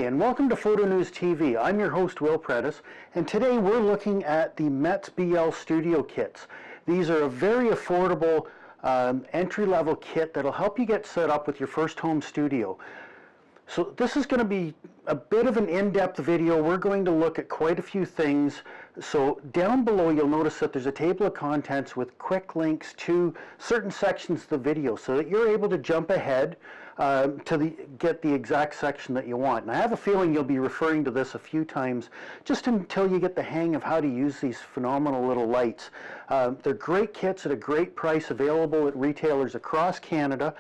and welcome to PHOTONewsTV. I'm your host, Will Prentice, and today we're looking at the METS-BL Studio Kits. These are a very affordable entry-level kit that'll help you get set up with your first home studio. So this is going to be a bit of an in-depth video. We're going to look at quite a few things. So down below you'll notice that there's a table of contents with quick links to certain sections of the video so that you're able to jump ahead get the exact section that you want. And I have a feeling you'll be referring to this a few times just until you get the hang of how to use these phenomenal little lights. They're great kits at a great price, available at retailers across Canada.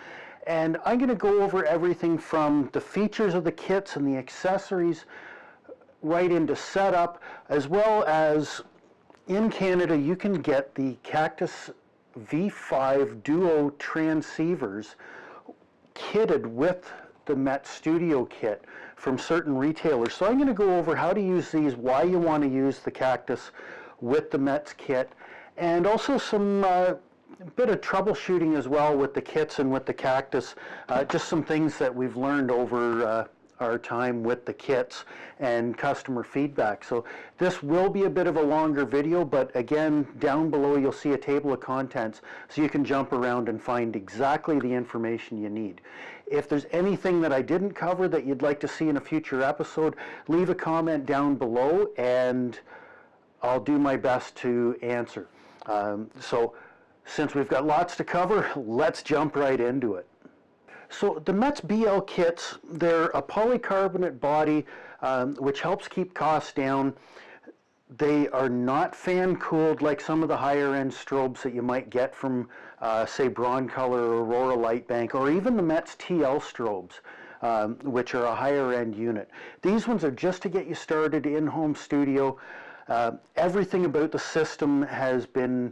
And I'm going to go over everything from the features of the kits and the accessories right into setup, as well as in Canada you can get the Cactus V5 Duo transceivers kitted with the METS Studio kit from certain retailers. So I'm going to go over how to use these, why you want to use the Cactus with the METS kit, and also some bit of troubleshooting as well with the kits and with the Cactus, just some things that we've learned over our time with the kits and customer feedback. So this will be a bit of a longer video, but again, down below you'll see a table of contents so you can jump around and find exactly the information you need. If there's anything that I didn't cover that you'd like to see in a future episode, leave a comment down below and I'll do my best to answer. So since we've got lots to cover, let's jump right into it. So the METS-BL kits, they're a polycarbonate body which helps keep costs down. They are not fan cooled like some of the higher end strobes that you might get from say Broncolor or Aurora Light Bank, or even the METS-TL strobes, which are a higher end unit. These ones are just to get you started in home studio. Everything about the system has been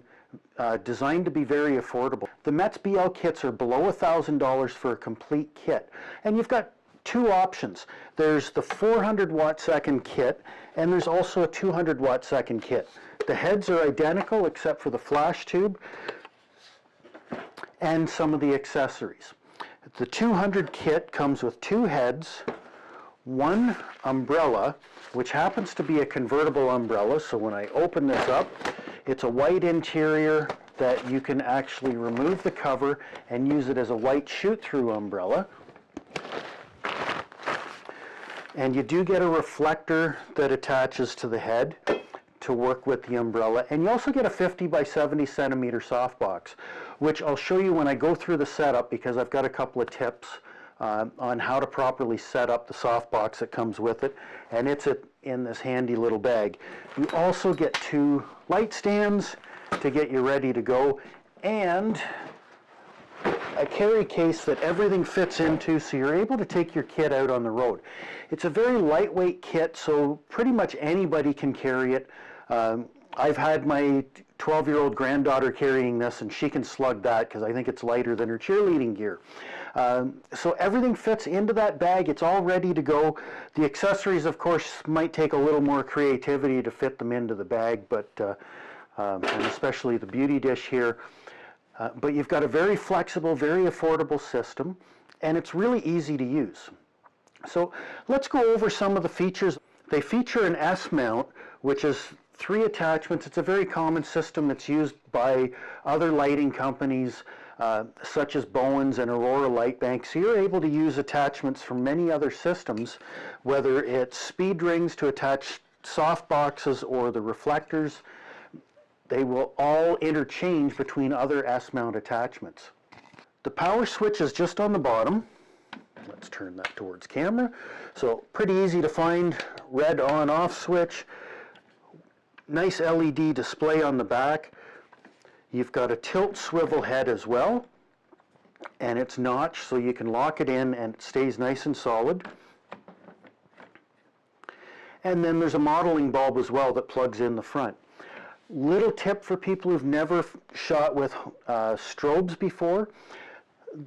designed to be very affordable. The METS-BL kits are below $1,000 for a complete kit, and you've got two options. There's the 400 watt second kit, and there's also a 200 watt second kit. The heads are identical except for the flash tube and some of the accessories. The 200 kit comes with two heads, one umbrella, which happens to be a convertible umbrella, so when I open this up, it's a white interior that you can actually remove the cover and use it as a white shoot-through umbrella. And you do get a reflector that attaches to the head to work with the umbrella. And you also get a 50 by 70 centimeter softbox, which I'll show you when I go through the setup, because I've got a couple of tips on how to properly set up the softbox that comes with it, and it's in this handy little bag. You also get two light stands to get you ready to go, and a carry case that everything fits into so you're able to take your kit out on the road. It's a very lightweight kit, so pretty much anybody can carry it. I've had my 12-year-old granddaughter carrying this, and she can slug that because I think it's lighter than her cheerleading gear. So everything fits into that bag. It's all ready to go. The accessories, of course, might take a little more creativity to fit them into the bag, but and especially the beauty dish here. But you've got a very flexible, very affordable system, and it's really easy to use. So let's go over some of the features. They feature an S-mount, which is 3 attachments. It's a very common system that's used by other lighting companies such as Bowen's and Aurora Light Bank. So you're able to use attachments from many other systems, whether it's speed rings to attach soft boxes or the reflectors. They will all interchange between other S-mount attachments. The power switch is just on the bottom. Let's turn that towards camera. So pretty easy to find. Red on-off switch. Nice LED display on the back. You've got a tilt swivel head as well, and it's notched so you can lock it in and it stays nice and solid. And then there's a modeling bulb as well that plugs in the front. Little tip for people who've never shot with strobes before: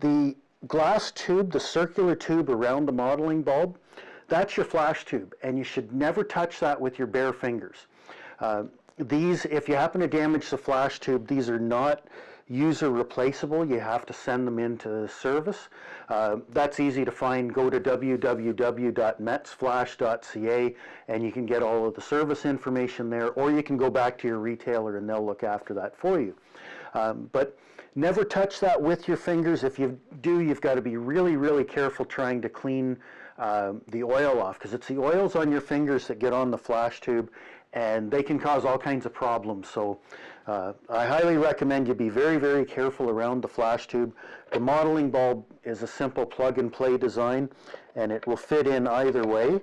the glass tube, the circular tube around the modeling bulb, that's your flash tube, and you should never touch that with your bare fingers. These, if you happen to damage the flash tube, these are not user replaceable. You have to send them into service. That's easy to find. Go to www.metz-mecatech.ca and you can get all of the service information there, or you can go back to your retailer and they'll look after that for you. But never touch that with your fingers. If you do, you've got to be really, really careful trying to clean the oil off, because it's the oils on your fingers that get on the flash tube and they can cause all kinds of problems. So I highly recommend you be very, very careful around the flash tube. The modeling bulb is a simple plug and play design and it will fit in either way.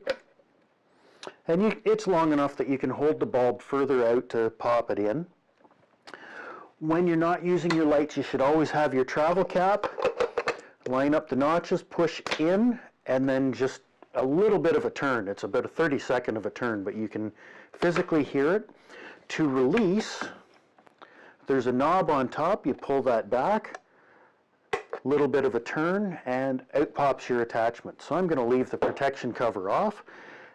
And it's long enough that you can hold the bulb further out to pop it in. When you're not using your lights, you should always have your travel cap. Line up the notches, push in, and then just a little bit of a turn. It's about a 32nd of a turn, but you can physically hear it. To release, there's a knob on top. You pull that back, little bit of a turn, and out pops your attachment. So I'm going to leave the protection cover off,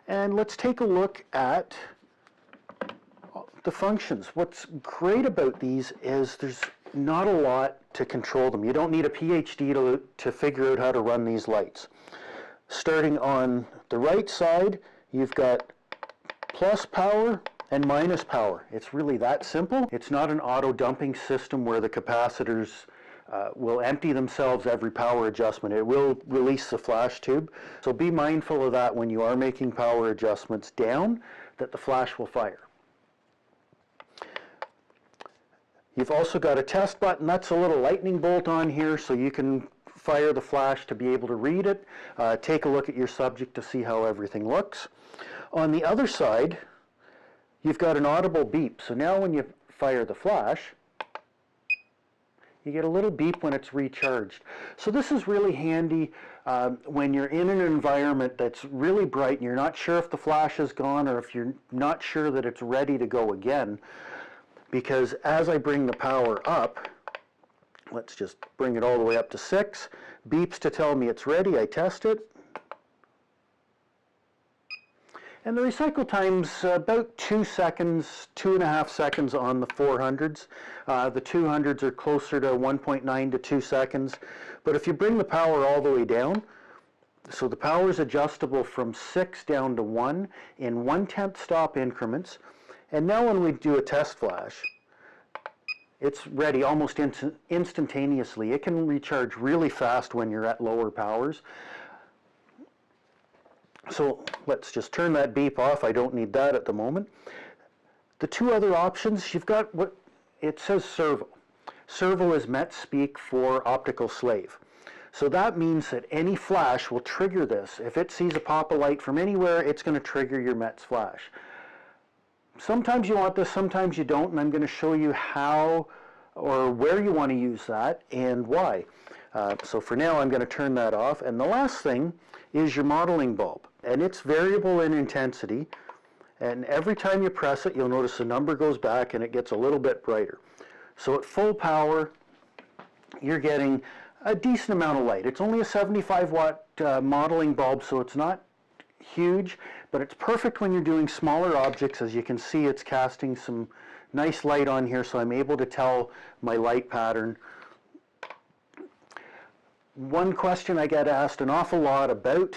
and let's take a look at the functions. What's great about these is there's not a lot to control them. You don't need a PhD to figure out how to run these lights. Starting on the right side, you've got plus power and minus power. It's really that simple. It's not an auto dumping system where the capacitors will empty themselves every power adjustment. It will release the flash tube. So be mindful of that when you are making power adjustments down, that the flash will fire. You've also got a test button. That's a little lightning bolt on here, so you can fire the flash to be able to read it. Take a look at your subject to see how everything looks. On the other side, you've got an audible beep. So now when you fire the flash, you get a little beep when it's recharged. So this is really handy when you're in an environment that's really bright and you're not sure if the flash is gone or if you're not sure that it's ready to go again. Because as I bring the power up, let's just bring it all the way up to 6, beeps to tell me it's ready. I test it. And the recycle time's about 2 seconds, 2.5 seconds on the 400s. The 200s are closer to 1.9 to 2 seconds. But if you bring the power all the way down, so the power is adjustable from 6 down to 1 in 1/10 stop increments. And now when we do a test flash, it's ready almost instantaneously. It can recharge really fast when you're at lower powers. So let's just turn that beep off. I don't need that at the moment. The two other options, you've got what it says servo. Servo is Metz speak for optical slave. So that means that any flash will trigger this. If it sees a pop of light from anywhere, it's going to trigger your Metz flash. Sometimes you want this, sometimes you don't, and I'm going to show you how or where you want to use that and why. So for now, I'm going to turn that off. And the last thing is your modeling bulb. And it's variable in intensity. And every time you press it, you'll notice the number goes back and it gets a little bit brighter. So at full power, you're getting a decent amount of light. It's only a 75 watt modeling bulb, so it's not huge, but it's perfect when you're doing smaller objects. As you can see, it's casting some nice light on here, so I'm able to tell my light pattern. One question I get asked an awful lot about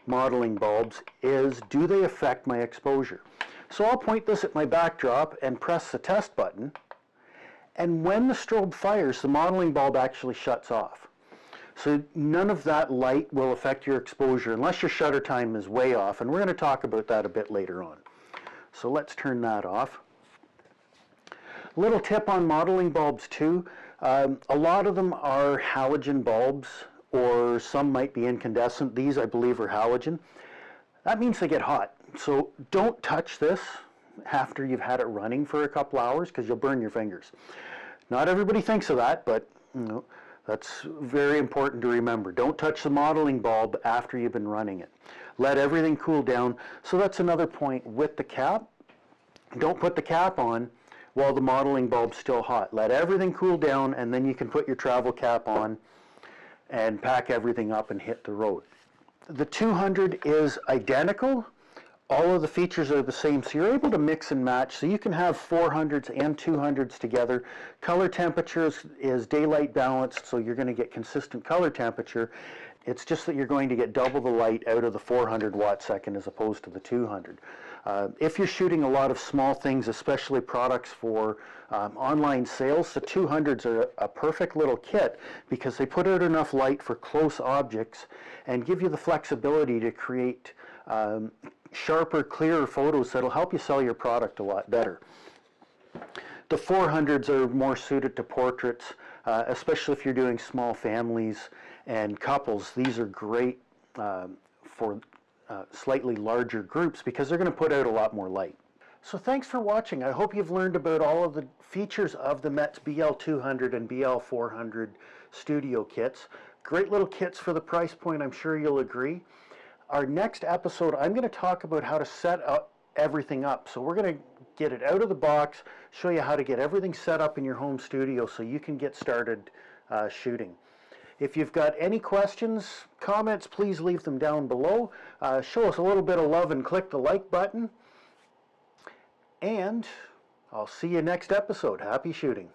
modeling bulbs is, do they affect my exposure? So I'll point this at my backdrop and press the test button, and when the strobe fires, the modeling bulb actually shuts off. So none of that light will affect your exposure unless your shutter time is way off, and we're going to talk about that a bit later on. So let's turn that off. Little tip on modeling bulbs too. A lot of them are halogen bulbs, or some might be incandescent. These, I believe, are halogen. That means they get hot. So don't touch this after you've had it running for a couple hours, because you'll burn your fingers. Not everybody thinks of that, but you know, that's very important to remember. Don't touch the modeling bulb after you've been running it. Let everything cool down. So that's another point with the cap. Don't put the cap on while the modeling bulb's still hot. Let everything cool down, and then you can put your travel cap on and pack everything up and hit the road. The 200 is identical. All of the features are the same, so you're able to mix and match. So you can have 400s and 200s together. Color temperature is daylight balanced, so you're going to get consistent color temperature. It's just that you're going to get double the light out of the 400 watt second as opposed to the 200. If you're shooting a lot of small things, especially products for online sales, the 200s are a perfect little kit because they put out enough light for close objects and give you the flexibility to create sharper, clearer photos that'll help you sell your product a lot better. The 400s are more suited to portraits, especially if you're doing small families and couples. These are great for slightly larger groups because they're going to put out a lot more light. So thanks for watching. I hope you've learned about all of the features of the Metz BL200 and BL400 studio kits. Great little kits for the price point, I'm sure you'll agree. Our next episode, I'm going to talk about how to set up everything up. So we're going to get it out of the box, show you how to get everything set up in your home studio so you can get started shooting. If you've got any questions, comments, please leave them down below. Show us a little bit of love and click the like button. And I'll see you next episode. Happy shooting.